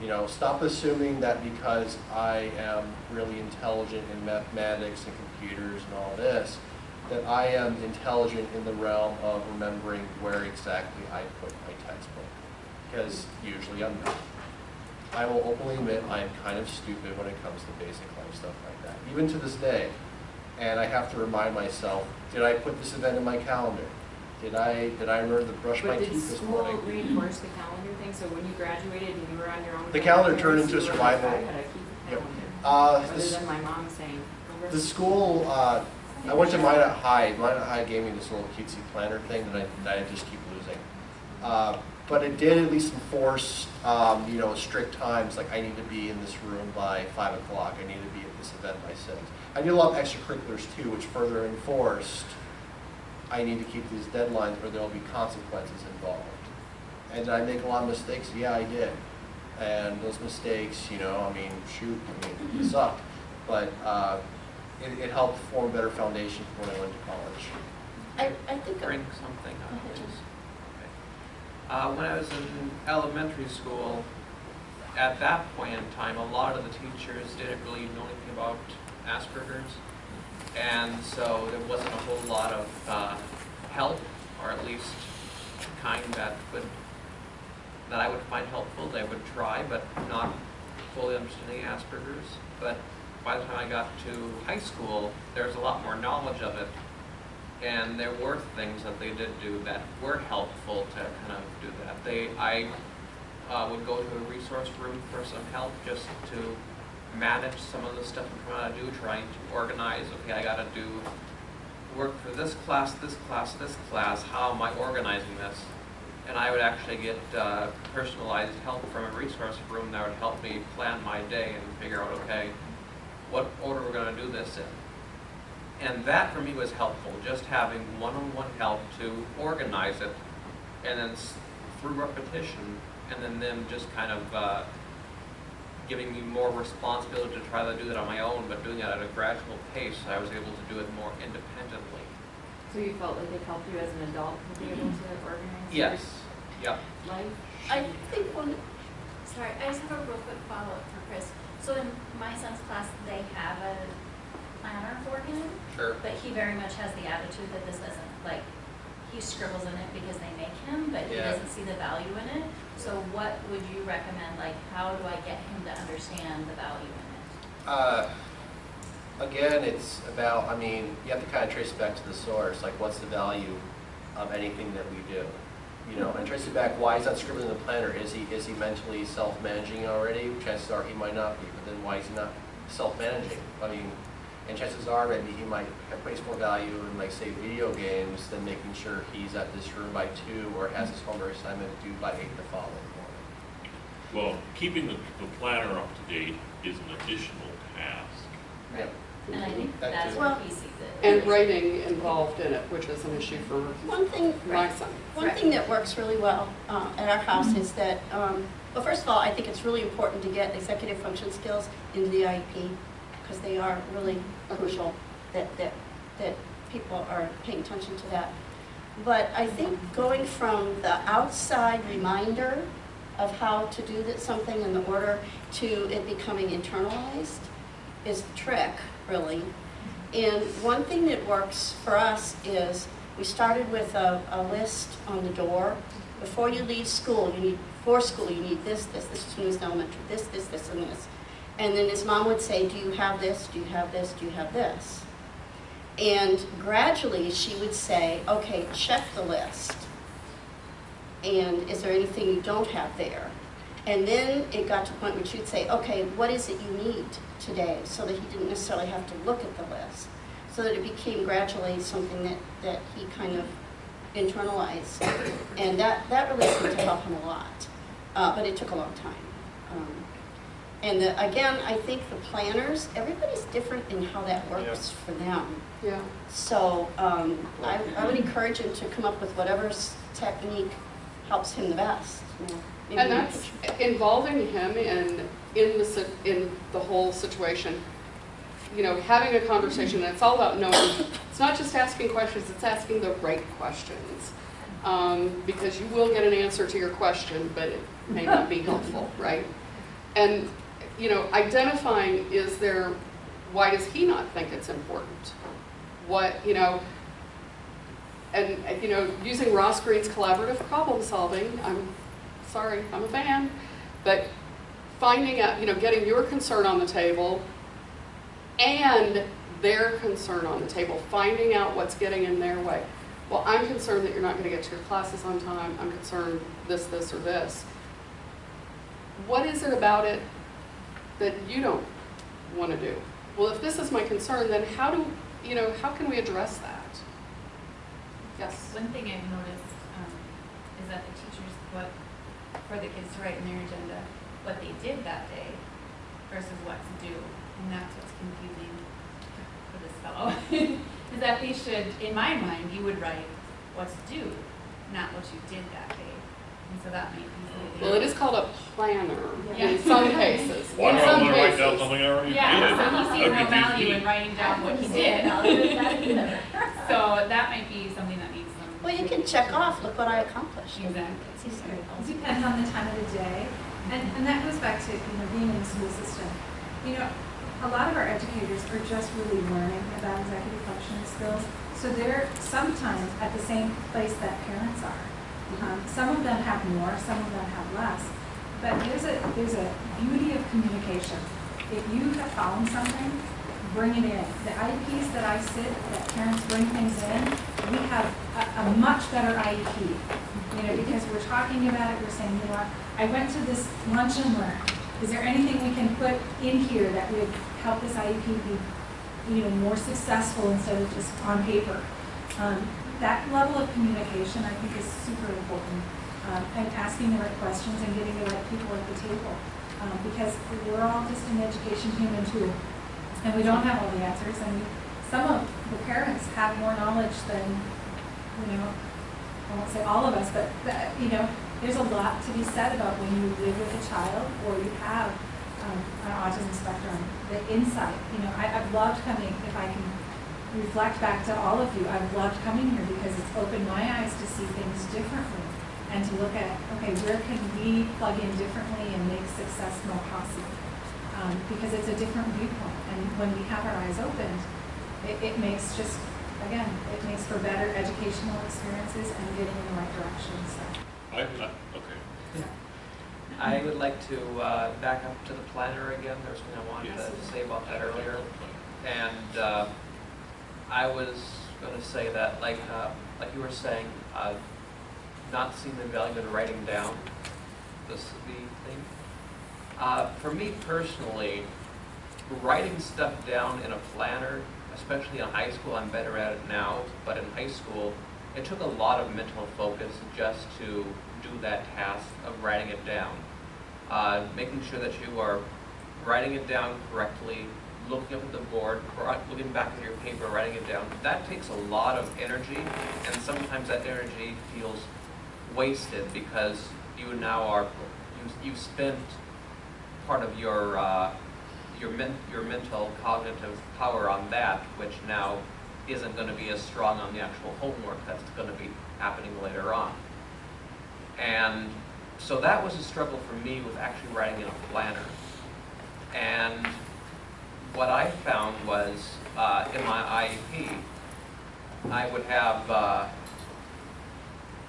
C: You know, stop assuming that because I am really intelligent in mathematics and computers and all this, that I am intelligent in the realm of remembering where exactly I put my textbook. Because usually I'm not. I will openly admit I am kind of stupid when it comes to basic life stuff like that, even to this day. And I have to remind myself, did I put this event in my calendar? Did I remember to brush my teeth this morning?
J: But did school reinforce the calendar thing? So when you graduated and you were on your own?
C: The calendar turned into a
J: you were
C: survival.
J: like, I gotta keep a
C: Yep.
J: calendar. Other than my mom saying.
C: The school, I went to Minot High. Minot High gave me this little cutesy planner thing that I just keep losing. But it did at least enforce, you know, strict times, like I need to be in this room by 5 o'clock. I need to be at this event by 6. I did a lot of extracurriculars too, which further enforced I need to keep these deadlines or there'll be consequences involved. And did I make a lot of mistakes? Yeah, I did. And those mistakes, you know, I mean, shoot, I mean, it sucked. But it helped form a better foundation for when I went to college.
B: I think.
D: Bring something
B: Go
D: up,
B: ahead,
D: please. Okay. When I was in elementary school, at that point in time, a lot of the teachers didn't really know anything about Asperger's. And so there wasn't a whole lot of help, or at least kind that I would find helpful. They would try, but not fully understanding Asperger's. But by the time I got to high school, there was a lot more knowledge of it. And there were things that they did do that were helpful to kind of do that. I would go to a resource room for some help just to manage some of the stuff I'm trying to do, trying to organize, okay, I gotta do work for this class, this class, this class, how am I organizing this? And I would actually get personalized help from a resource room that would help me plan my day and figure out, okay, what order we're gonna do this in. And that for me was helpful, just having one-on-one help to organize it, and then through repetition, and then them just kind of giving me more responsibility to try to do that on my own, but doing it at a gradual pace, I was able to do it more independently.
J: So you felt like it helped you as an adult to be able to organize
D: Yes. Yep.
J: your life?
B: I think one.
K: Sorry, I just have a real quick follow-up for Chris. So in my son's class, they have a planner for him,
D: Sure.
K: but he very much has the attitude that this doesn't, like, he scribbles in it because they make him, but he
C: Yeah.
K: doesn't see the value in it. So what would you recommend, like, how do I get him to understand the value in it?
C: Again, it's about, I mean, you have to kind of trace it back to the source, like what's the value of anything that we do? You know, and trace it back, why is that scribbling in the planner? Is he mentally self-managing already? Chances are he might not be, but then why is he not self-managing? I mean, and chances are maybe he might place more value in, like, say, video games than making sure he's at this room by 2 or has his homework assignment due by 8 the following morning.
E: Well, keeping the planner up to date is an additional task.
C: Yeah.
K: And I think
C: That
K: that's
C: too.
K: where he sees it.
A: And writing involved in it, which is an issue for
B: One thing.
A: my son.
B: One thing that works really well at our house is that, well, first of all, I think it's really important to get executive function skills in the IEP, because they are really crucial that people are paying attention to that. But I think going from the outside reminder of how to do something in the order to it becoming internalized is the trick, really. And one thing that works for us is we started with a list on the door. Before you leave school, you need this is when he's elementary, this, and this. And then his mom would say, do you have this, do you have this, do you have this? And gradually she would say, okay, check the list. And is there anything you don't have there? And then it got to a point where she'd say, okay, what is it you need today? So that he didn't necessarily have to look at the list. So that it became gradually something that he kind of internalized. And that really seemed to help him a lot. But it took a long time. Again, I think the planners, everybody's different in how that works for them.
A: Yeah.
B: So I would encourage him to come up with whatever technique helps him the best. Maybe
A: And that's involving him in the whole situation. You know, having a conversation, and it's all about knowing, it's not just asking questions, it's asking the right questions. Because you will get an answer to your question, but it may not be helpful, right? And, you know, identifying, why does he not think it's important? What, you know, and, you know, using Ross Greene's collaborative problem solving, I'm a fan, but finding out, you know, getting your concern on the table and their concern on the table, finding out what's getting in their way. Well, I'm concerned that you're not going to get to your classes on time. I'm concerned this, or this. What is it about it that you don't want to do? Well, if this is my concern, then how can we address that? Yes?
L: One thing I've noticed is that the teachers put for the kids to write in their agenda what they did that day versus what to do. And that's what's confusing for this fellow. Is that they should, in my mind, you would write what to do, not what you did that day. And so that might be something.
A: Well, it is called a planner
L: Yeah.
A: in some cases.
E: Why
A: In
E: do I
A: some
E: want to write down
A: cases.
E: something I already did?
L: Yeah, so he sees no
E: That'd be
L: value
E: easy.
L: in writing down what he did. So that might be something that needs some.
B: well, you can check off, look what I accomplished.
L: Exactly.
B: It's easier.
I: It depends on the time of the day, and that goes back to, you know, being in the school system. You know, a lot of our educators are just really learning about executive functioning skills, so they're sometimes at the same place that parents are. Some of them have more, some of them have less, but there's a beauty of communication. If you have found something, bring it in. The IEPs that I sit, that parents bring things in, we have a much better IEP. You know, because we're talking about it, we're saying, you know what, I went to this lunch and learn. Is there anything we can put in here that would help this IEP be, you know, more successful instead of just on paper? That level of communication, I think, is super important, and asking the right questions and getting the right people at the table, because we're all just an education human too, and we don't have all the answers. And some of the parents have more knowledge than, you know, I won't say all of us, but you know, there's a lot to be said about when you live with a child or you have an autism spectrum. The insight, you know, I've loved coming, if I can reflect back to all of you, I've loved coming here because it's opened my eyes to see things differently and to look at, okay, where can we plug in differently and make success more possible? Because it's a different viewpoint, and when we have our eyes opened, it makes just, again, it makes for better educational experiences and getting in the right direction. So.
E: Okay.
D: I would like to back up to the planner again. There's something I wanted to say about that earlier. And I was going to say that, like you were saying, not seeing the value in writing down the thing. For me personally, writing stuff down in a planner, especially in high school, I'm better at it now, but in high school, it took a lot of mental focus just to do that task of writing it down. Making sure that you are writing it down correctly, looking up at the board, looking back at your paper, writing it down. That takes a lot of energy, and sometimes that energy feels wasted because you now are, you've spent part of your mental cognitive power on that, which now isn't going to be as strong on the actual homework that's going to be happening later on. And so that was a struggle for me with actually writing in a planner. And what I found was in my IEP, I would have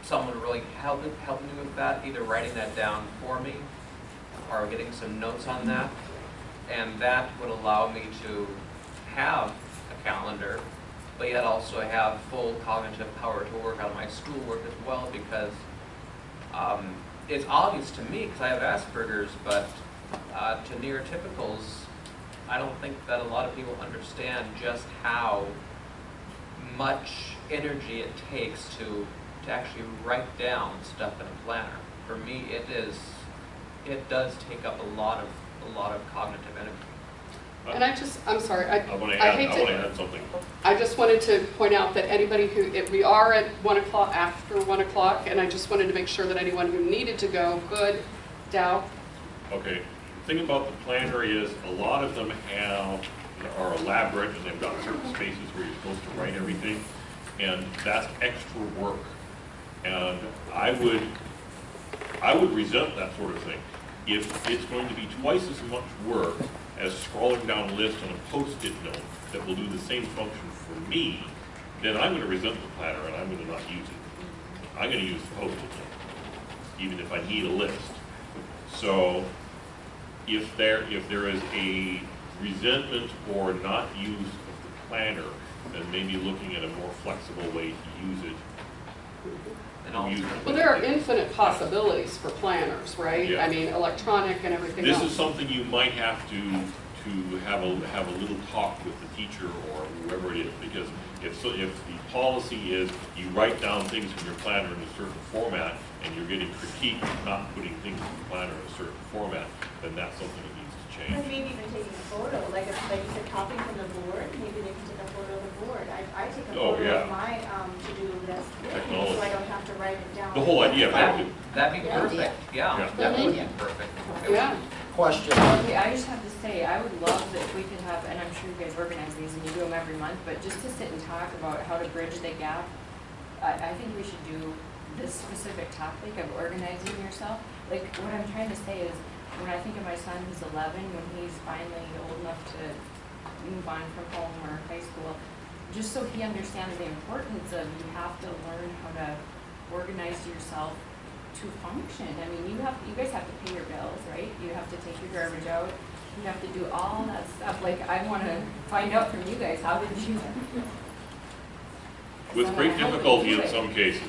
D: someone really helping me with that, either writing that down for me or getting some notes on that. And that would allow me to have a calendar, but yet also have full cognitive power to work on my schoolwork as well, because it's obvious to me because I have Asperger's, but to neurotypicals, I don't think that a lot of people understand just how much energy it takes to actually write down stuff in a planner. For me, it does take up a lot of cognitive energy.
A: And I'm sorry,
E: I want to
A: I hate to,
E: add something.
A: I just wanted to point out that anybody who, we are at 1 o'clock, after 1 o'clock, and I just wanted to make sure that anyone who needed to go could. Dow?
E: Okay, the thing about the planner is a lot of them are elaborate and they've got certain spaces where you're supposed to write everything, and that's extra work. And I would resent that sort of thing. If it's going to be twice as much work as scrolling down a list on a post-it note that will do the same function for me, then I'm going to resent the planner and I'm going to not use it. I'm going to use the post-it note, even if I need a list. So if there is a resentment or not use of the planner, then maybe looking at a more flexible way to use it.
A: Well, there are infinite possibilities for planners, right?
E: Yeah.
A: I mean, electronic and everything
E: This
A: else.
E: is something you might have to have a little talk with the teacher or whoever it is, because if the policy is you write down things in your planner in a certain format and you're getting critique for not putting things in the planner in a certain format, then that's something that needs to change.
M: And maybe even taking a photo, like you said, copying from the board, maybe they can take a photo of the board. I take a photo of my to-do list, so I don't have to write it down.
E: The whole idea of having
D: That'd be perfect, yeah, that would be perfect.
A: Yeah.
C: Question.
J: Okay, I just have to say, I would love that if we could have, and I'm sure you guys organize these and you do them every month, but just to sit and talk about how to bridge the gap, I think we should do this specific topic of organizing yourself. Like, what I'm trying to say is, when I think of my son who's 11, when he's finally old enough to move on from home or high school, just so he understands the importance of you have to learn how to organize yourself to function. I mean, you guys have to pay your bills, right? You have to take your garbage out. You have to do all that stuff. Like, I want to find out from you guys, how did you?
E: With great difficulty in some cases.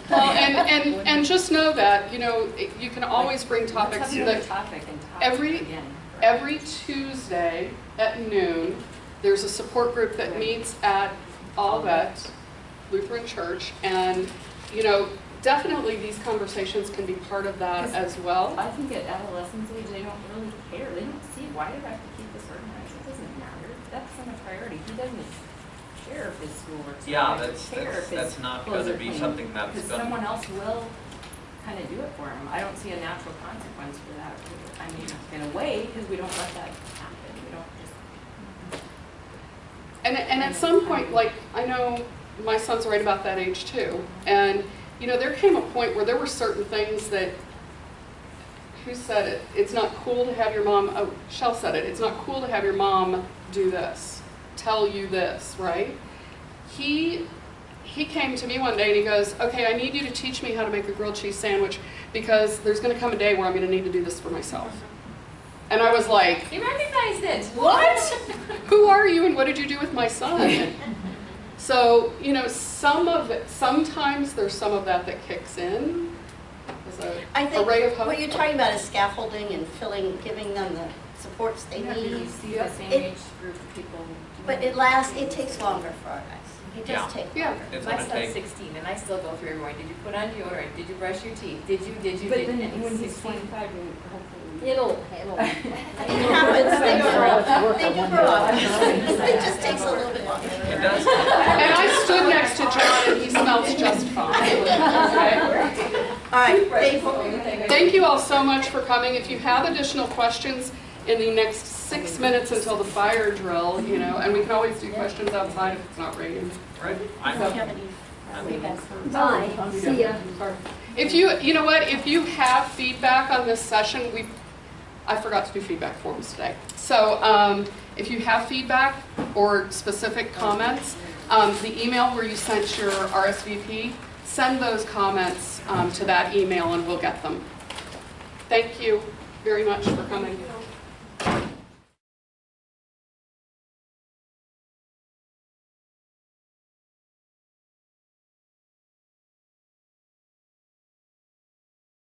A: Well, and just know that, you know, you can always bring topics that every Tuesday at noon, there's a support group that meets at Olivet Lutheran Church, and, you know, definitely these conversations can be part of that as well.
J: I think at adolescence age, they don't really care. They don't see, why do I have to keep this organized? It doesn't matter. That's not a priority. He doesn't care if his schoolwork's
D: Yeah,
J: that's
D: not going to be something that's
J: because
D: going to...
J: someone else will kind of do it for him. I don't see a natural consequence for that. I mean, in a way, because we don't let that happen. We don't just...
A: And at some point, like, I know my son's right about that age too, and you know, there came a point where there were certain things that, who said it? It's not cool to have your mom, oh, Shell said it, it's not cool to have your mom do this, tell you this, right? He came to me one day and he goes, okay, I need you to teach me how to make a grilled cheese sandwich because there's going to come a day where I'm going to need to do this for myself. And I was like,
J: You recognized it!
A: what? Who are you and what did you do with my son? So, you know, sometimes there's some of that kicks in as a ray of hope.
B: What you're talking about is scaffolding and giving them the supports they
J: You
B: need.
J: see the same age group of people.
B: But it takes longer for our guys. It does take longer.
D: It's
L: My
D: going to take...
L: son's 16, and I still go through everyone. Did you put on deodorant? Did you brush your teeth? Did you?
J: But then when he's 25, hopefully...
L: It'll...
B: It happens. They grow up. They do grow up. It just takes a little bit longer.
D: It does.
A: And I stood next to John and he smells just fine. Okay?
B: All right, thank you.
A: Thank you all so much for coming. If you have additional questions in the next 6 minutes until the fire drill, you know, and we can always do questions outside if it's not raining.
D: Right.
B: Bye. See ya.
A: If you know what, if you have feedback on this session, I forgot to do feedback forms today. So if you have feedback or specific comments, the email where you sent your RSVP, send those comments to that email and we'll get them. Thank you very much for coming.